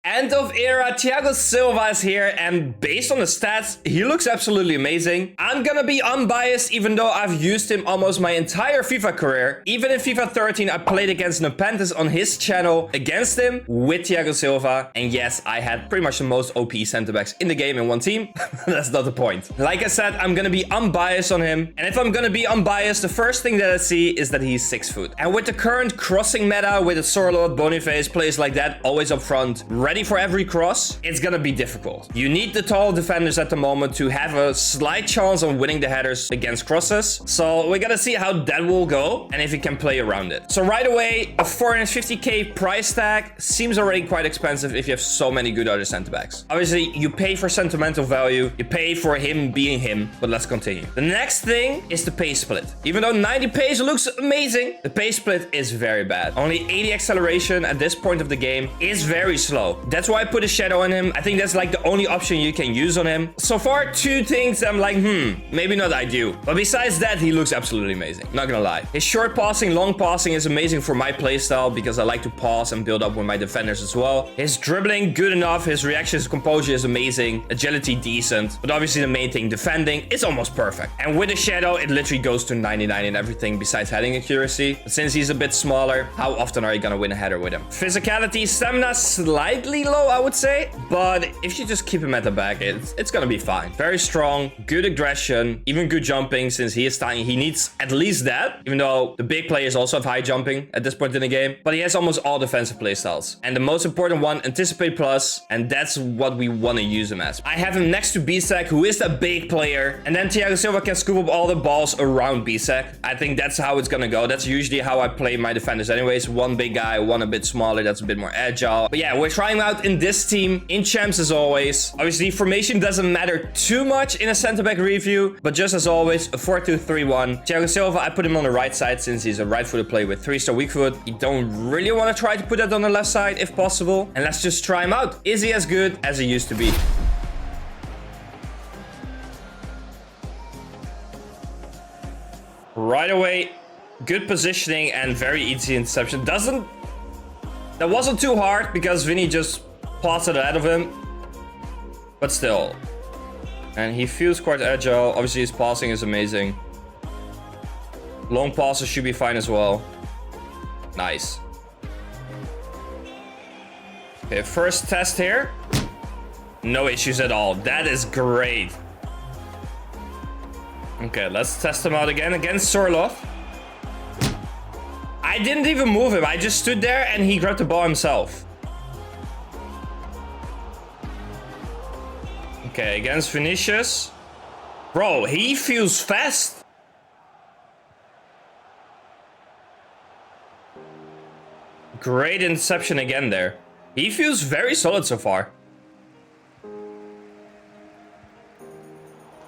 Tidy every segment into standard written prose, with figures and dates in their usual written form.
End of era, Thiago Silva is here, and based on the stats, he looks absolutely amazing. I'm gonna be unbiased, even though I've used him almost my entire FIFA career. Even in FIFA 13, I played against Nepenthes on his channel against him with Thiago Silva. And yes, I had pretty much the most OP center-backs in the game in one team. That's not the point. Like I said, I'm gonna be unbiased on him. And if I'm gonna be unbiased, the first thing that I see is that he's 6 foot. And with the current crossing meta, with a Sorlot, Boniface, players like that, always up front, ready for every cross, it's gonna be difficult. You need the tall defenders at the moment to have a slight chance on winning the headers against crosses. So we gotta see how that will go and if he can play around it. So right away, a 450k price tag seems already quite expensive if you have so many good other center backs. Obviously, you pay for sentimental value, you pay for him being him, but let's continue. The next thing is the pace split. Even though 90 pace looks amazing, the pace split is very bad. Only 80 acceleration at this point of the game is very slow. That's why I put a shadow on him. I think that's like the only option you can use on him. So far, 2 things I'm like, maybe not ideal. But besides that, he looks absolutely amazing. Not gonna lie. His short passing, long passing is amazing for my playstyle because I like to pass and build up with my defenders as well. His dribbling, good enough. His reactions, composure is amazing. Agility, decent. But obviously the main thing, defending, is almost perfect. And with a shadow, it literally goes to 99 in everything besides heading accuracy. But since he's a bit smaller, how often are you gonna win a header with him? Physicality, stamina, slightly low, I would say, but if you just keep him at the back, it's gonna be fine. Very strong, good aggression, even good jumping. Since he is tiny, he needs at least that, even though the big players also have high jumping at this point in the game. But he has almost all defensive playstyles, and the most important one, anticipate plus, and that's what we want to use him as. I have him next to Bisek, who is the big player, and then Thiago Silva can scoop up all the balls around Bisek. I think that's how it's gonna go. That's usually how I play my defenders anyways. One big guy, one a bit smaller, that's a bit more agile. But yeah, we're trying out in this team, in champs as always. Obviously, formation doesn't matter too much in a center-back review, but just as always, a 4-2-3-1. Thiago Silva, I put him on the right side since he's a right-footed player with 3-star weak foot. You don't really want to try to put that on the left side if possible. And let's just try him out. Is he as good as he used to be? Right away, good positioning and very easy interception. That wasn't too hard because Vinny just passed it ahead of him. But still. And he feels quite agile. Obviously, his passing is amazing. Long passes should be fine as well. Nice. Okay, first test here. No issues at all. That is great. Okay, let's test him out again against Sorlot. I didn't even move him. I just stood there and he grabbed the ball himself. Okay, against Vinicius. Bro, he feels fast. Great interception again there. He feels very solid so far.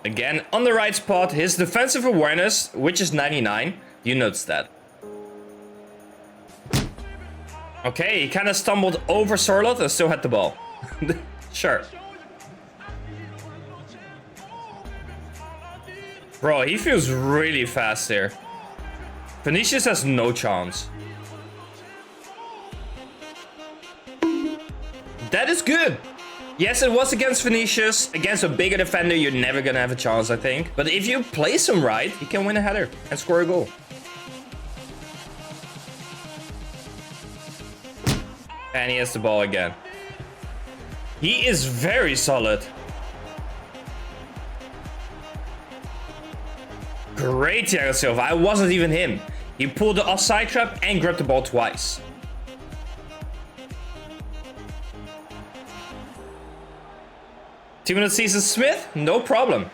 Again, on the right spot, his defensive awareness, which is 99. You noticed that. Okay, he kind of stumbled over Sorlot and still had the ball. Sure. Bro, he feels really fast here. Vinicius has no chance. That is good. Yes, it was against Vinicius. Against a bigger defender, you're never gonna have a chance, I think. But if you place him right, you can win a header and score a goal. And he has the ball again. He is very solid. Great, Thiago Silva. I wasn't even him. He pulled the offside trap and grabbed the ball twice. Team of the season, Smith? No problem.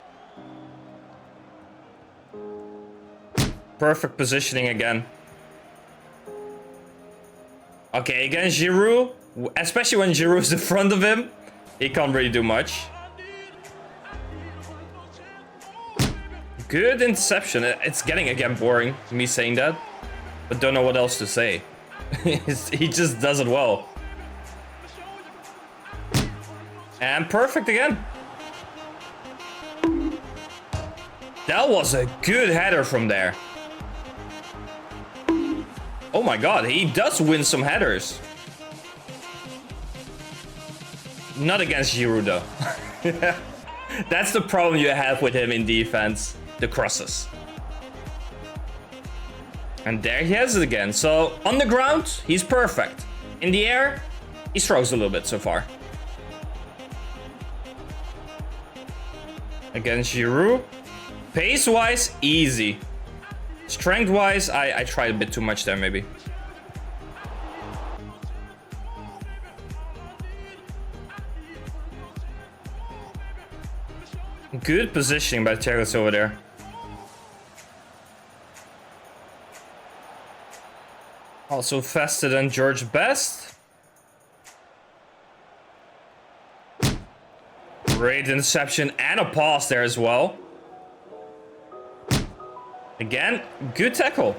Perfect positioning again. Okay, against Giroud, especially when Giroud is in front of him, he can't really do much. Good interception. It's getting again boring, me saying that, but don't know what else to say. He just does it well. And perfect again. That was a good header from there. Oh my god, he does win some headers. Not against Giroud, though. That's the problem you have with him in defense. The crosses. And there he has it again. So, on the ground, he's perfect. In the air, he struggles a little bit so far. Against Giroud. Pace-wise, easy. Strength-wise, I tried a bit too much there, maybe. Good positioning by Thiago Silva there. Also faster than George Best. Great interception and a pass there as well. Again, good tackle.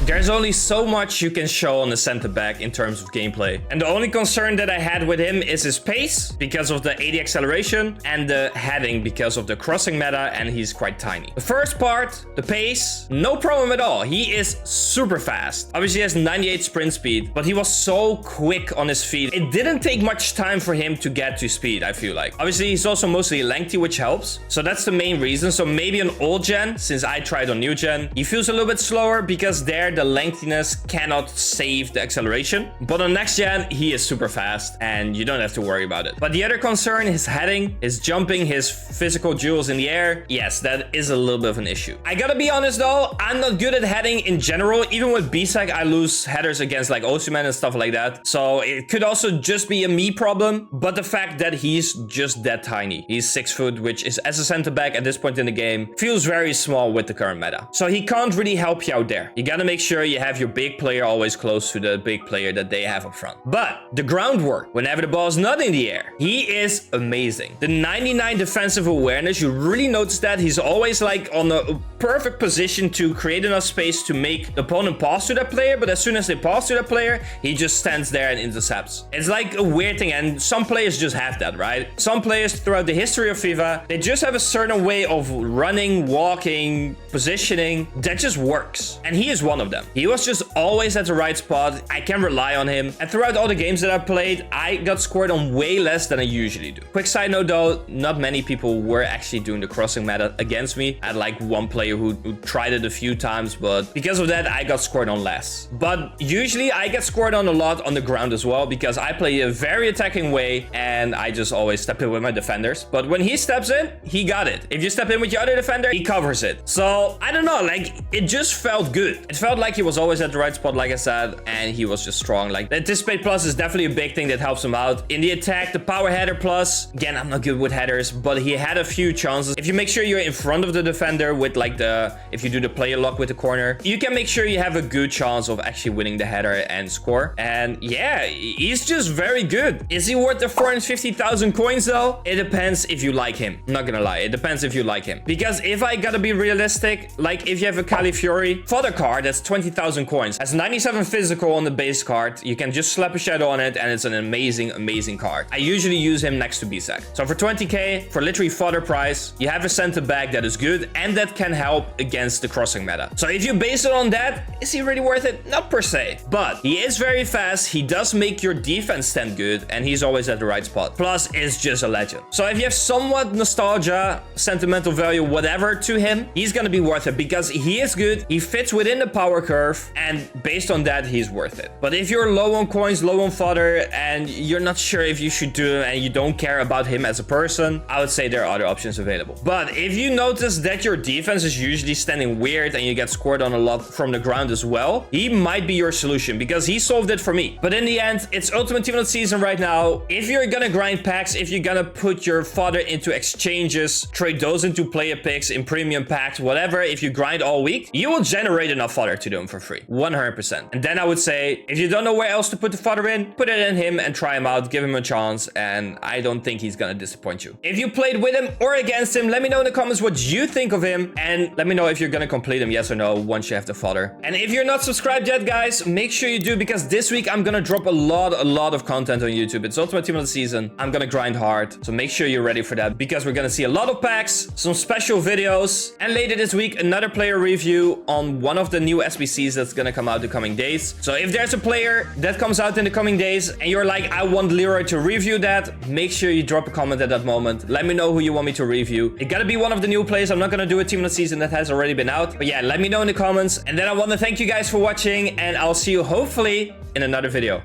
There's only so much you can show on the center back in terms of gameplay. And the only concern that I had with him is his pace because of the 80 acceleration and the heading because of the crossing meta, and he's quite tiny. The first part, the pace, no problem at all. He is super fast. Obviously he has 98 sprint speed, but he was so quick on his feet. It didn't take much time for him to get to speed, I feel like. Obviously he's also mostly lengthy, which helps. So that's the main reason. So maybe on old gen, since I tried on new gen, he feels a little bit slower because there the lengthiness cannot save the acceleration. But on next gen, he is super fast and you don't have to worry about it. But the other concern, his heading, his jumping, his physical duels in the air, yes, that is a little bit of an issue. I gotta be honest though, I'm not good at heading in general. Even with B-Sec, I lose headers against like Osimhen and stuff like that. So it could also just be a me problem. But the fact that he's just that tiny. He's 6 foot, which is, as a center back at this point in the game, feels very small with the current meta. So he can't really help you out there. You gotta make sure you have your big player always close to the big player that they have up front. But the groundwork, whenever the ball is not in the air, he is amazing. The 99 defensive awareness, you really notice that he's always like on a perfect position to create enough space to make the opponent pass to that player. But as soon as they pass to that player, he just stands there and intercepts. It's like a weird thing, and some players just have that, right? Some players throughout the history of FIFA, they just have a certain way of running, walking, positioning that just works. And he is one of them. He was just always at the right spot. I can rely on him. And throughout all the games that I played, I got scored on way less than I usually do. Quick side note though, not many people were actually doing the crossing meta against me. I had like one player who tried it a few times, but because of that, I got scored on less. But usually I get scored on a lot on the ground as well, because I play a very attacking way and I just always step in with my defenders. But when he steps in, he got it. If you step in with your other defender, he covers it. So I don't know, like it just felt good. It felt like he was always at the right spot, like I said, and he was just strong. Like the anticipate plus is definitely a big thing that helps him out. In the attack, the power header plus, again, I'm not good with headers, but he had a few chances. If you make sure you're in front of the defender with like if you do the player lock with the corner, you can make sure you have a good chance of actually winning the header and score. And yeah, he's just very good. Is he worth the 450,000 coins though? It depends if you like him. I'm not gonna lie, it depends if you like him. Because if I gotta be realistic, like if you have a Califiori fodder card that's 20,000 coins, has 97 physical on the base card, you can just slap a shadow on it and it's an amazing card. I usually use him next to B-Sec. So for 20k, for literally fodder price, you have a center back that is good and that can help against the crossing meta. So if you base it on that, is he really worth it? Not per se, but he is very fast. He does make your defense stand good and he's always at the right spot. Plus, is just a legend. So if you have somewhat nostalgia, sentimental value, whatever to him, he's gonna be worth it because he is good. He fits within the power curve and based on that, he's worth it. But if you're low on coins, low on fodder, and you're not sure if you should do it and you don't care about him as a person, I would say there are other options available. But if you notice that your defense is usually standing weird and you get scored on a lot from the ground as well, he might be your solution because he solved it for me. But in the end, it's Ultimate Team of the season right now. If you're gonna grind packs, if you're gonna put your fodder into exchanges, trade those into player picks, in premium packs, whatever, if you grind all week, you will generate enough fodder to do them for free. 100%. And then I would say, if you don't know where else to put the fodder in, put it in him and try him out, give him a chance, and I don't think he's gonna disappoint you. If you played with him or against him, let me know in the comments what you think of him, and let me know if you're gonna complete him, yes or no, once you have the fodder. And if you're not subscribed yet, guys, make sure you do, because this week I'm gonna drop a lot of content on YouTube. It's Ultimate Team of the season. I'm gonna grind hard, so make sure you're ready for that, because we're gonna see a lot of packs, some special videos, and later this week, another player review on one of the new SBCs that's gonna come out the coming days. So if there's a player that comes out in the coming days and you're like, I want Leroy to review that, make sure you drop a comment at that moment. Let me know who you want me to review. It gotta be one of the new players. I'm not gonna do a team of the season that has already been out. But yeah, let me know in the comments. And then I want to thank you guys for watching, and I'll see you hopefully in another video.